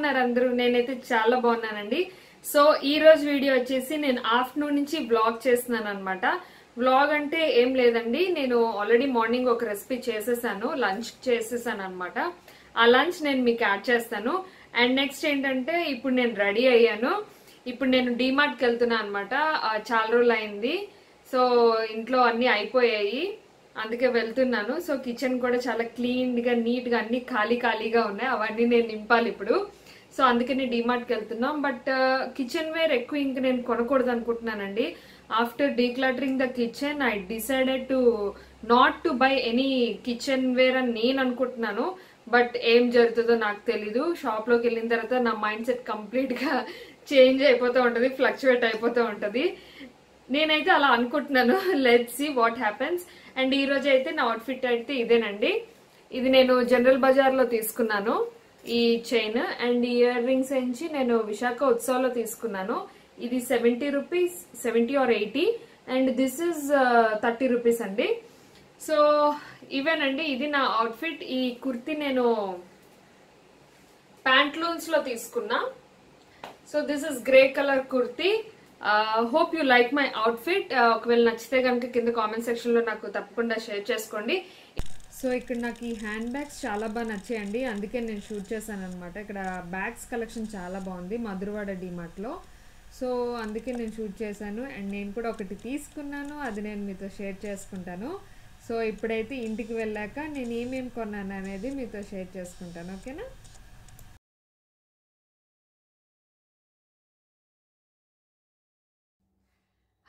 ఉన్నారు అందరూ? నేనైతే చాలా బాగున్నానండి. సో ఈ రోజు వీడియో వచ్చేసి నేను ఆఫ్టర్నూన్ నుంచి వ్లాగ్ చేస్తున్నాను అనమాట. వ్లాగ్ అంటే ఏం లేదండి, నేను ఆల్రెడీ మార్నింగ్ ఒక రెసిపీ చేసేసాను, లంచ్ చేసేసాను అనమాట. ఆ లంచ్ నేను మీకు యాడ్ చేస్తాను. అండ్ నెక్స్ట్ ఏంటంటే ఇప్పుడు నేను రెడీ అయ్యాను. ఇప్పుడు నేను డీమార్ట్కి వెళ్తున్నా అనమాట. చాలా రోజులు అయింది. సో ఇంట్లో అన్ని అయిపోయాయి, అందుకే వెళ్తున్నాను. సో కిచెన్ కూడా చాలా క్లీన్ గా నీట్ గా అన్ని ఖాళీగా ఉన్నాయి, అవన్నీ నేను నింపాలి ఇప్పుడు. సో అందుకని డీమార్ట్కి వెళ్తున్నాం. బట్ కిచెన్ వేర్ ఎక్కువ ఇంక నేను కొనకూడదు అనుకుంటున్నానండి. After decluttering the kitchen I decided to not to buy any kitchenware అని నేను అనుకుంటున్నాను. బట్ ఏం జరుగుతుందో నాకు తెలీదు. షాప్ లోకి వెళ్ళిన తర్వాత నా మైండ్ సెట్ కంప్లీట్ గా చేంజ్ అయిపోతూ ఉంటది, ఫ్లక్చువేట్ అయిపోతూ ఉంటది. నేనైతే అలా అనుకుంటున్నాను. Let's see what happens. And ఈ రోజు అయితే నా అవుట్ఫిట్ అయితే ఇదేనండి. ఇది నేను జనరల్ బజార్ లో తీసుకున్నాను ఈ చైన్. అండ్ ఇయర్ రింగ్స్ నుంచి నేను విశాఖ ఉత్సవంలో తీసుకున్నాను. ఇది 70 rupees, 70 or 80. And this is 30 rupees అండి. సో ఇవేనండి, ఇది నా అవుట్ఫిట్. ఈ కుర్తీ నేను ప్యాంట్లూన్స్ లో తీసుకున్నా. So this is grey colour kurti. Hope you like my outfit. ఒకవేళ నచ్చితే కనుక కింద కామెంట్ సెక్షన్ లో నాకు తప్పకుండా షేర్ చేసుకోండి. సో ఇక్కడ నాకు ఈ హ్యాండ్ బ్యాగ్స్ చాలా బాగా నచ్చాయండి, అందుకే నేను షూట్ చేశాను అనమాట. ఇక్కడ బ్యాగ్స్ కలెక్షన్ చాలా బాగుంది మధురవాడ డిమార్ట్ లో. సో అందుకే నేను షూట్ చేశాను. అండ్ నేను కూడా ఒకటి తీసుకున్నాను, అది నేను మీతో షేర్ చేసుకుంటాను. సో ఇప్పుడైతే ఇంటికి వెళ్ళాక నేను ఏమేమి కొన్నాను అనేది మీతో షేర్ చేసుకుంటాను, ఓకేనా?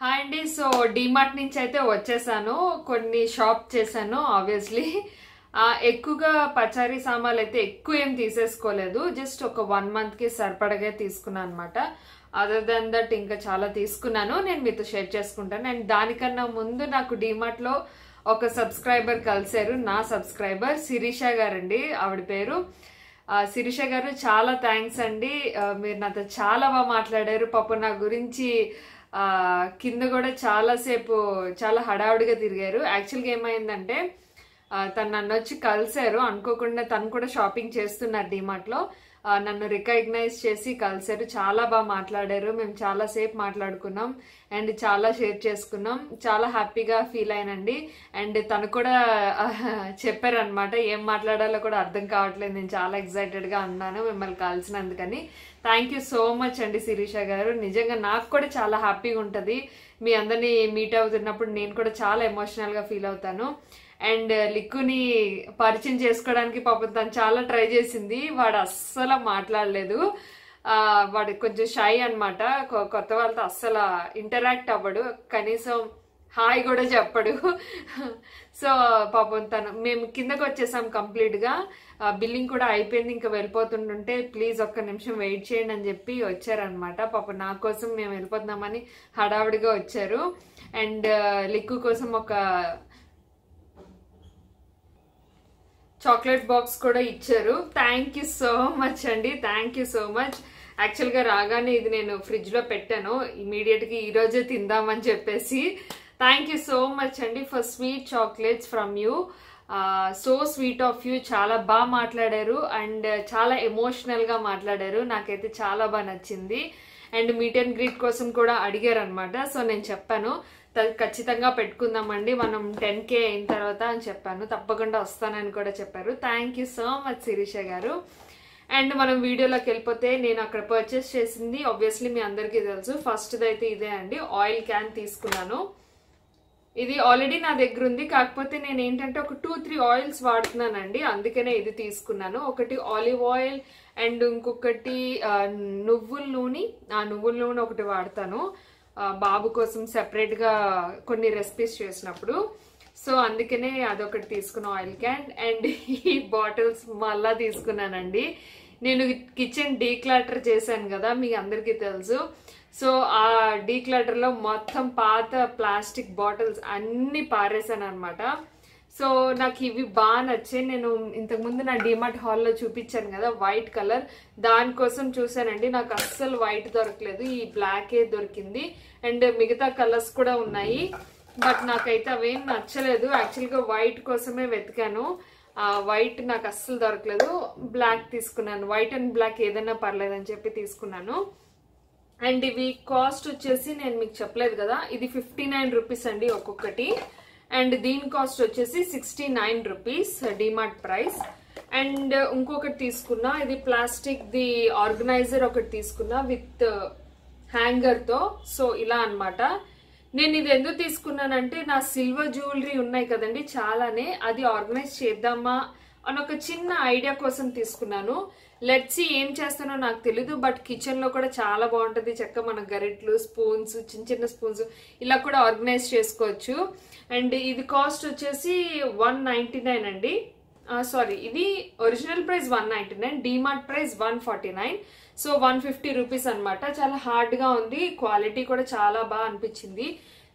హాయ్ అండి. సో డిమార్ట్ నుంచి అయితే వచ్చేసాను, కొన్ని షాప్ చేశాను ఆబ్వియస్లీ. ఎక్కువగా పచారీ సామాన్లు అయితే ఎక్కువ ఏం తీసేసుకోలేదు, జస్ట్ ఒక 1 month కి సరిపడగా తీసుకున్నాను అనమాట. అదర్ దెన్ దట్ ఇంకా చాలా తీసుకున్నాను, నేను మీతో షేర్ చేసుకుంటాను. అండ్ దానికన్నా ముందు నాకు డిమార్ట్ లో ఒక సబ్స్క్రైబర్ కలిసారు, నా సబ్స్క్రైబర్ శిరీష గారండి ఆవిడ పేరు. శిరీష గారు చాలా థ్యాంక్స్ అండి, మీరు నాతో చాలా బాగా మాట్లాడారు. పాప నా గురించి కింద కూడా చాలాసేపు చాలా హడావుడిగా తిరిగారు. యాక్చువల్గా ఏమైందంటే తను నన్ను వచ్చి కలిసారు, అనుకోకుండా తను కూడా షాపింగ్ చేస్తున్నారు డిమార్ట్ లో. నన్ను రికగ్నైజ్ చేసి కలిసారు, చాలా బాగా మాట్లాడారు. మేము చాలా సేపు మాట్లాడుకున్నాం అండ్ చాలా షేర్ చేసుకున్నాం. చాలా హ్యాపీగా ఫీల్ అయినండి. అండ్ తను కూడా చెప్పారు అనమాట, ఏం మాట్లాడాలో కూడా అర్థం కావట్లేదు, నేను చాలా ఎక్సైటెడ్ గా ఉన్నాను మిమ్మల్ని కలిసినందుకని. థ్యాంక్ యూ సో మచ్ అండి శిరీష గారు. నిజంగా నాకు కూడా చాలా హ్యాపీగా ఉంటది మీ అందరినీ మీట్ అవుతున్నప్పుడు. నేను కూడా చాలా ఎమోషనల్ గా ఫీల్ అవుతాను. అండ్ లిక్కుని పరిచయం చేసుకోవడానికి పాపం తను చాలా ట్రై చేసింది, వాడు అస్సలు మాట్లాడలేదు. వాడు కొంచెం షై అనమాట, కొత్త వాళ్ళతో అస్సలు ఇంటరాక్ట్ అవ్వడు, కనీసం హాయ్ కూడా చెప్పడు. సో పాపం తను, మేము కిందకు వచ్చేసాం కంప్లీట్ గా, బిల్లింగ్ కూడా అయిపోయింది, ఇంకా వెళ్ళిపోతుంటుంటే ప్లీజ్ ఒక్క నిమిషం వెయిట్ చేయండి అని చెప్పి వచ్చారనమాట. పాపం నా కోసం మేము వెళ్ళిపోతున్నామని హడావిడిగా వచ్చారు. అండ్ లిక్కు కోసం ఒక చాక్లెట్ బాక్స్ కూడా ఇచ్చారు. థ్యాంక్ యూ సో మచ్ అండి, thank you so much. Actual గా రాగానే ఇది నేను ఫ్రిడ్జ్ లో పెట్టాను, ఇమీడియట్ గా ఈ రోజే తిందామని చెప్పేసి. థ్యాంక్ యూ సో మచ్ అండి for sweet chocolates from you. So sweet of you. చాలా బాగా మాట్లాడారు అండ్ చాలా ఎమోషనల్ గా మాట్లాడారు, నాకైతే చాలా బాగా నచ్చింది. అండ్ మీట్ అండ్ గ్రీట్ కోసం కూడా అడిగారు అనమాట. సో నేను చెప్పాను ఖచ్చితంగా పెట్టుకుందామండి మనం 10K అయిన తర్వాత అని చెప్పాను, తప్పకుండా వస్తానని కూడా చెప్పారు. Thank you so much Shirisha గారు. అండ్ మనం వీడియోలోకి వెళ్ళిపోతే, నేను అక్కడ పర్చేస్ చేసింది ఆబ్వియస్లీ మీ అందరికీ తెలుసు. ఫస్ట్ అయితే ఇదే అండి, ఆయిల్ క్యాన్ తీసుకున్నాను. ఇది ఆల్రెడీ నా దగ్గర ఉంది, కాకపోతే నేను ఏంటంటే ఒక 2-3 ఆయిల్స్ వాడుతున్నానండి, అందుకనే ఇది తీసుకున్నాను. ఒకటి ఆలివ్ ఆయిల్ అండ్ ఇంకొకటి నువ్వుల నూనె. ఆ నువ్వుల నూనె ఒకటి వాడతాను బాబు కోసం సెపరేట్ గా కొన్ని రెసిపీస్ చేసినప్పుడు. సో అందుకనే అదొకటి తీసుకున్న ఆయిల్ క్యాన్. అండ్ ఈ బాటిల్స్ మళ్ళా తీసుకున్నానండి. నేను కిచెన్ డీక్లటర్ చేశాను కదా, మీకు అందరికీ తెలుసు. సో ఆ డీక్లటర్ లో మొత్తం పాత ప్లాస్టిక్ బాటిల్స్ అన్ని పారేసాను అనమాట. సో నాకు ఇవి బాగా నచ్చాయి. నేను ఇంతకుముందు నా డిమార్ట్ హాల్లో చూపించాను కదా వైట్ కలర్, దానికోసం చూసానండి. నాకు అస్సలు వైట్ దొరకలేదు, ఈ బ్లాకే దొరికింది. అండ్ మిగతా కలర్స్ కూడా ఉన్నాయి, బట్ నాకైతే అవేం నచ్చలేదు. యాక్చువల్గా వైట్ కోసమే వెతికాను, వైట్ నాకు అస్సలు దొరకలేదు, బ్లాక్ తీసుకున్నాను. వైట్ అండ్ బ్లాక్ ఏదైనా పర్లేదని చెప్పి తీసుకున్నాను. అండ్ ఇవి కాస్ట్ వచ్చేసి నేను మీకు చెప్పలేదు కదా, ఇది 59 రూపీస్ అండి ఒక్కొక్కటి. అండ్ దీని కాస్ట్ వచ్చేసి 69 రూపీస్ డిమార్ట్ ప్రైస్. అండ్ ఇంకొకటి తీసుకున్నా, ఇది ప్లాస్టిక్ ది ఆర్గనైజర్ ఒకటి తీసుకున్నా విత్ హ్యాంగర్ తో. సో ఇలా అన్నమాట. నేను ఇది ఎందుకు తీసుకున్నానంటే నా సిల్వర్ జ్యువెలరీ ఉన్నాయి కదండి చాలానే, అది ఆర్గనైజ్ చేద్దామా అని ఒక చిన్న ఐడియా కోసం తీసుకున్నాను. లెట్స్ ఏం చేస్తానో నాకు తెలీదు, బట్ కిచెన్ లో కూడా చాలా బాగుంటది. చక్కగా మన గరిట్లు, స్పూన్స్, చిన్న చిన్న స్పూన్స్ ఇలా కూడా ఆర్గనైజ్ చేసుకోవచ్చు. అండ్ ఇది కాస్ట్ వచ్చేసి 199 అండి. సారీ, ఇది original price 199, DMart price 149. So 150 rupees అనమాట. చాలా హార్డ్ గా ఉంది, క్వాలిటీ కూడా చాలా బాగా అనిపించింది.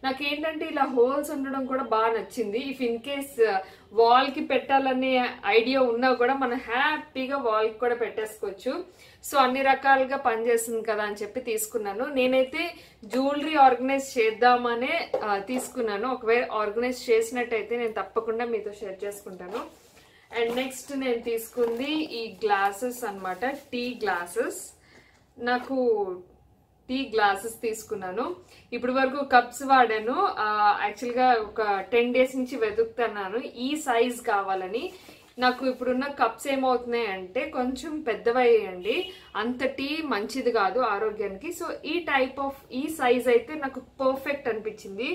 నాకేంటంటే ఇలా హోల్స్ ఉండడం కూడా బాగా నచ్చింది. ఇఫ్ ఇన్ కేస్ వాల్ కి పెట్టాలనే ఐడియా ఉన్నా కూడా మనం హ్యాపీగా వాల్ కి కూడా పెట్టేసుకోవచ్చు. సో అన్ని రకాలుగా పనిచేస్తుంది కదా అని చెప్పి తీసుకున్నాను. నేనైతే జ్యువెలరీ ఆర్గనైజ్ చేద్దామనే తీసుకున్నాను. ఒకవేళ ఆర్గనైజ్ చేసినట్టయితే నేను తప్పకుండా మీతో షేర్ చేసుకుంటాను. అండ్ నెక్స్ట్ నేను తీసుకుంది ఈ గ్లాసెస్ అన్నమాట, టీ గ్లాసెస్. నాకు టీ గ్లాసెస్ తీసుకున్నాను. ఇప్పటి వరకు కప్స్ వాడాను. యాక్చువల్ గా ఒక 10 days నుంచి వెతుకుతున్నాను ఈ సైజ్ కావాలని. నాకు ఇప్పుడున్న కప్స్ ఏమవుతున్నాయి అంటే కొంచెం పెద్దవయ్యండి, అంత టీ మంచిది కాదు ఆరోగ్యానికి. సో ఈ టైప్ ఆఫ్ ఈ సైజ్ అయితే నాకు పర్ఫెక్ట్ అనిపించింది.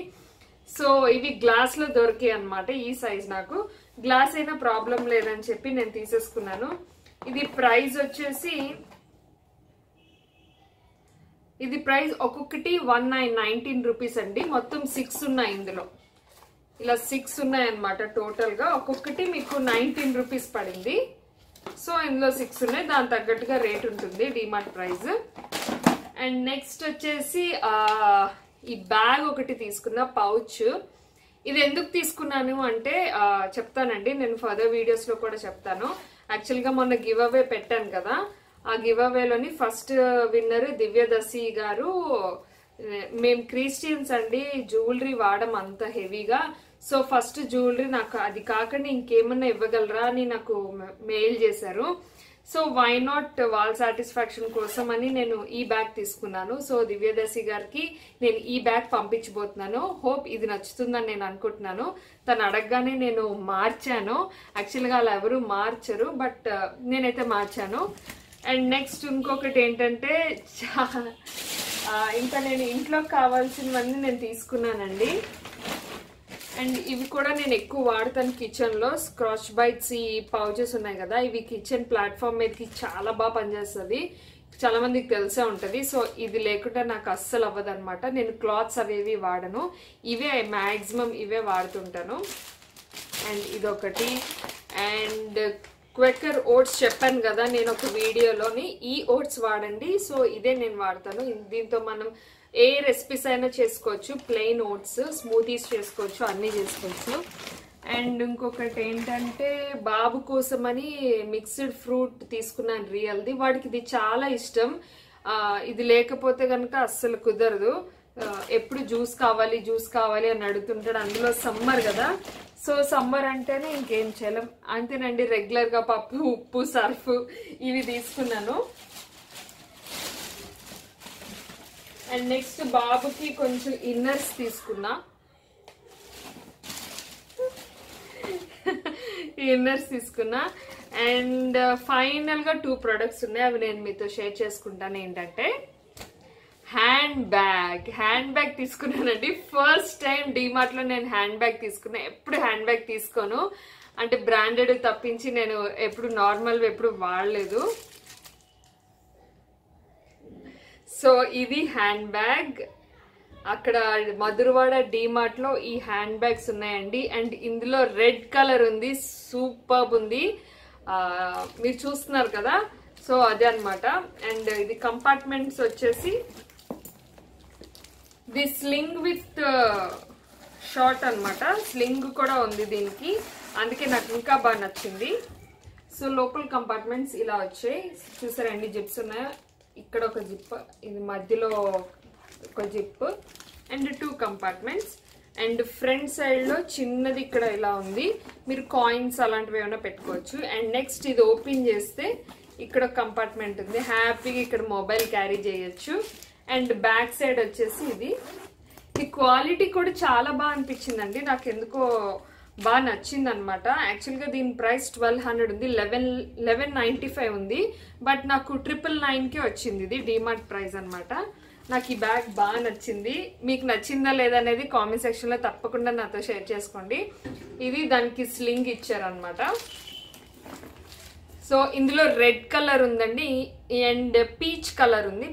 సో ఇవి గ్లాస్ లో దొరికాయి అనమాట. ఈ సైజ్ నాకు గ్లాస్ అయినా ప్రాబ్లం లేదని చెప్పి నేను తీసేసుకున్నాను. ఇది ప్రైస్ వచ్చేసి, ఇది ప్రైస్ ఒక్కొక్కటి 19 రూపీస్ అండి. మొత్తం 6 ఉన్నాయి ఇందులో, ఇలా 6 ఉన్నాయి అనమాట టోటల్ గా. ఒక్కొక్కటి మీకు 19 రూపీస్ పడింది. సో ఇందులో 6 ఉన్నాయి, దాని తగ్గట్టుగా రేట్ ఉంటుంది డిమార్ట్ ప్రైస్. అండ్ నెక్స్ట్ వచ్చేసి ఈ బ్యాగ్ ఒకటి తీసుకున్న, పౌచ్. ఇది ఎందుకు తీసుకున్నాను అంటే చెప్తానండి, నేను ఫర్దర్ వీడియోస్ లో కూడా చెప్తాను. యాక్చువల్ గా మొన్న గివ్ అవే పెట్టాను కదా, ఆ గివ్ అవేలోని ఫస్ట్ విన్నర్ దివ్యదర్శి గారు. మేము క్రిస్టియన్స్ అండి, జ్యువెలరీ వాడడం అంత హెవీగా. సో ఫస్ట్ జ్యువెలరీ నాకు అది కాకుండా ఇంకేమన్నా ఇవ్వగలరా అని నాకు మెయిల్ చేశారు. సో వై నాట్, వాళ్ళ సాటిస్ఫాక్షన్ కోసం అని నేను ఈ బ్యాగ్ తీసుకున్నాను. సో దివ్యదర్శి గారికి నేను ఈ బ్యాగ్ పంపించబోతున్నాను. హోప్ ఇది నచ్చుతుందని నేను అనుకుంటున్నాను. తను అడగగానే నేను మార్చాను. యాక్చువల్గా అలా ఎవరు మార్చరు, బట్ నేనైతే మార్చాను. అండ్ నెక్స్ట్ ఇంకొకటి ఏంటంటే ఇంకా నేను ఇంట్లోకి కావాల్సినవన్నీ నేను తీసుకున్నానండి. అండ్ ఇవి కూడా నేను ఎక్కువ వాడతాను కిచెన్ లో. స్క్రాచ్ బైట్స్ ఈ పౌచెస్ ఉన్నాయి కదా, ఇవి కిచెన్ ప్లాట్ఫామ్ మీదకి చాలా బాగా పనిచేస్తుంది. చాలా మందికి తెలిసే ఉంటది. సో ఇది లేకుండా నాకు అస్సలు అవ్వదు అనమాట. నేను క్లాత్స్ అవేవి వాడను, ఇవే మాక్సిమం ఇవే వాడుతుంటాను. అండ్ ఇదొకటి. అండ్ క్వెకర్ ఓట్స్ చెప్పాను కదా నేను ఒక వీడియోలోని, ఈ ఓట్స్ వాడండి. సో ఇదే నేను వాడతాను. దీంతో మనం ఏ రెసిపీస్ అయినా చేసుకోవచ్చు. ప్లెయిన్ ఓట్స్ స్మూతీస్ చేసుకోవచ్చు, అన్నీ చేసుకోవచ్చు. అండ్ ఇంకొకటి ఏంటంటే బాబు కోసమని మిక్స్డ్ ఫ్రూట్ తీసుకున్నాను రియల్ది. వాడికి ఇది చాలా ఇష్టం. ఇది లేకపోతే కనుక అస్సలు కుదరదు. ఎప్పుడు జ్యూస్ కావాలి జ్యూస్ కావాలి అని అడుగుతుంటాడు. అందులో సమ్మర్ కదా, సో సమ్మర్ అంటేనే ఇంకేం చేయలేం. అంతేనండి, రెగ్యులర్ గా పప్పు, ఉప్పు, సర్ఫ్ ఇవి తీసుకున్నాను. అండ్ నెక్స్ట్ బాబుకి కొంచెం ఇన్నర్స్ తీసుకున్నా. ఇన్నర్స్ తీసుకున్నా. అండ్ ఫైనల్ గా 2 ప్రొడక్ట్స్ ఉన్నాయి, అవి నేను మీతో షేర్ చేసుకుంటాను. ఏంటంటే హ్యాండ్ బ్యాగ్ తీసుకున్నానండి. ఫస్ట్ టైం డిమార్ట్ లో నేను హ్యాండ్ బ్యాగ్ తీసుకున్నా. ఎప్పుడు హ్యాండ్ బ్యాగ్ తీసుకోను, అంటే బ్రాండెడ్ తప్పించి నేను ఎప్పుడు నార్మల్ ఎప్పుడు వాడలేదు. సో ఇది హ్యాండ్ బ్యాగ్. అక్కడ మధురవాడ డిమార్ట్ లో ఈ హ్యాండ్ బ్యాగ్స్ ఉన్నాయండి. అండ్ ఇందులో రెడ్ కలర్ ఉంది, సూపర్బ్ ఉంది, మీరు చూస్తున్నారు కదా. సో అదే అనమాట. అండ్ ఇది కంపార్ట్మెంట్స్ వచ్చేసి ది స్లింగ్ విత్ షార్ట్ అనమాట. స్లింగ్ కూడా ఉంది దీనికి, అందుకే నాకు ఇంకా బాగా నచ్చింది. సో లోపల కంపార్ట్మెంట్స్ ఇలా వచ్చాయి, చూసారా ఎన్ని జిప్స్ ఉన్నాయో. ఇక్కడ ఒక జిప్, ఇది మధ్యలో ఒక zip, and 2 compartments. And front side లో చిన్నది ఇక్కడ ఇలా ఉంది, మీరు కాయిన్స్ అలాంటివి ఏమైనా పెట్టుకోవచ్చు. అండ్ నెక్స్ట్ ఇది ఓపెన్ చేస్తే ఇక్కడ కంపార్ట్మెంట్ ఉంది, హ్యాపీగా ఇక్కడ మొబైల్ క్యారీ చేయొచ్చు. అండ్ బ్యాక్ సైడ్ వచ్చేసి ఇది, ఈ క్వాలిటీ కూడా చాలా బాగా అనిపించిందండి, నాకు ఎందుకో బాగా నచ్చింది అనమాట. యాక్చువల్గా దీని ప్రైస్ 1200 ఉంది, 1195 ఉంది, బట్ నాకు 999కే వచ్చింది. ఇది డిమార్ట్ ప్రైస్ అనమాట. నాకు ఈ బ్యాగ్ బాగా నచ్చింది. మీకు నచ్చిందా లేదా అనేది కామెంట్ సెక్షన్ లో తప్పకుండా నాతో షేర్ చేసుకోండి. ఇది దానికి స్లింగ్ ఇచ్చారనమాట. సో ఇందులో రెడ్ కలర్ ఉందండి అండ్ పీచ్ కలర్ ఉంది.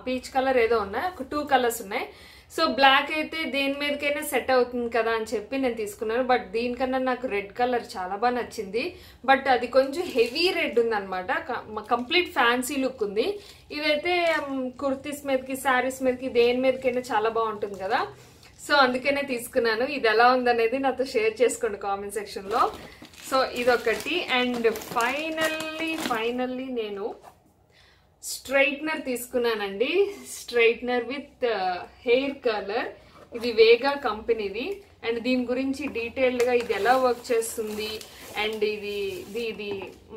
పీచ్ కలర్ ఏదో ఉన్నాయి, ఒక 2 కలర్స్ ఉన్నాయి. సో బ్లాక్ అయితే దేని మీదకైనా సెట్ అవుతుంది కదా అని చెప్పి నేను తీసుకున్నాను. బట్ దీనికన్నా నాకు రెడ్ కలర్ చాలా బాగా నచ్చింది. బట్ అది కొంచెం హెవీ రెడ్ ఉంది అనమాట, కంప్లీట్ ఫ్యాన్సీ లుక్ ఉంది. ఇదైతే కుర్తీస్ మీదకి, శారీస్ మీదకి, దేని మీదకైనా చాలా బాగుంటుంది కదా. సో అందుకనే తీసుకున్నాను. ఇది ఎలా ఉందనేది నాతో షేర్ చేసుకోండి కామెంట్ సెక్షన్ లో. సో ఇదొకటి. అండ్ ఫైనల్లీ నేను స్ట్రైట్నర్ తీసుకున్నానండి. Straightener with hair colour. ఇది వేగా కంపెనీది. అండ్ దీని గురించి డీటెయిల్డ్ గా ఇది ఎలా వర్క్ చేస్తుంది అండ్ ఇది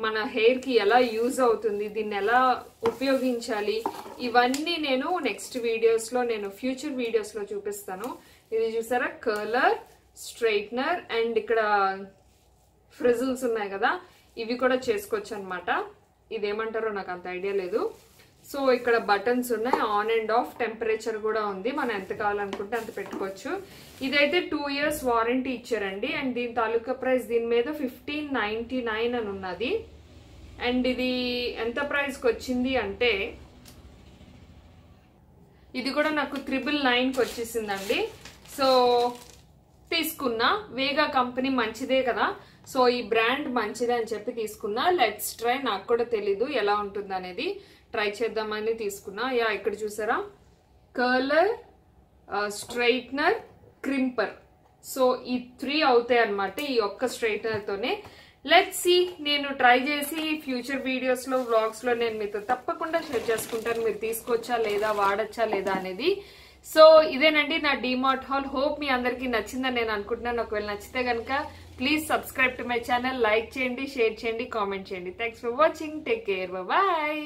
మన హెయిర్ కి ఎలా యూజ్ అవుతుంది, దీన్ని ఎలా ఉపయోగించాలి, ఇవన్నీ నేను నెక్స్ట్ వీడియోస్ లో, నేను ఫ్యూచర్ వీడియోస్ లో చూపిస్తాను. ఇది చూసారా, కలర్, స్ట్రైట్నర్ అండ్ ఇక్కడ ఫ్రిజిల్స్ ఉన్నాయి కదా, ఇవి కూడా చేసుకోవచ్చు అనమాట. ఇదేమంటారో నాకు అంత ఐడియా లేదు. సో ఇక్కడ బటన్స్ ఉన్నాయి, ఆన్ అండ్ ఆఫ్, టెంపరేచర్ కూడా ఉంది, మనం ఎంత కావాలనుకుంటే అంత పెట్టుకోవచ్చు. ఇదైతే 2 years వారంటీ ఇచ్చారండి. అండ్ దీని తాలూకా ప్రైస్ దీని మీద 1599 అని ఉన్నది. అండ్ ఇది ఎంత ప్రైస్కి వచ్చింది అంటే, ఇది కూడా నాకు 999కి వచ్చేసిందండి. సో తీసుకున్నా. వేగా కంపెనీ మంచిదే కదా, సో ఈ బ్రాండ్ మంచిదే అని చెప్పి తీసుకున్నా. లెట్స్ ట్రై, నాకు కూడా తెలీదు ఎలా ఉంటుంది అనేది, ట్రై చేద్దామని తీసుకున్నా. యా ఇక్కడ చూసారా, కలర్, స్ట్రైట్నర్, క్రింపర్. సో ఈ 3 అవుతాయి అనమాట ఈ ఒక్క స్ట్రైట్నర్ తోనే. లెట్స్ సీ, నేను ట్రై చేసి ఫ్యూచర్ వీడియోస్ లో, వ్లాగ్స్ లో నేను మీతో తప్పకుండా షేర్ చేసుకుంటాను, మీరు తీసుకోవచ్చా లేదా, వాడచ్చా లేదా అనేది. సో ఇదేనండి నా డిమార్ట్ హాల్. హోప్ మీ అందరికీ నచ్చిందని నేను అనుకుంటున్నాను. ఒకవేళ నచ్చితే కనుక please subscribe to my channel, like చేయండి, షేర్ చేయండి, కామెంట్ చేయండి. Thanks for watching. Take care, bye.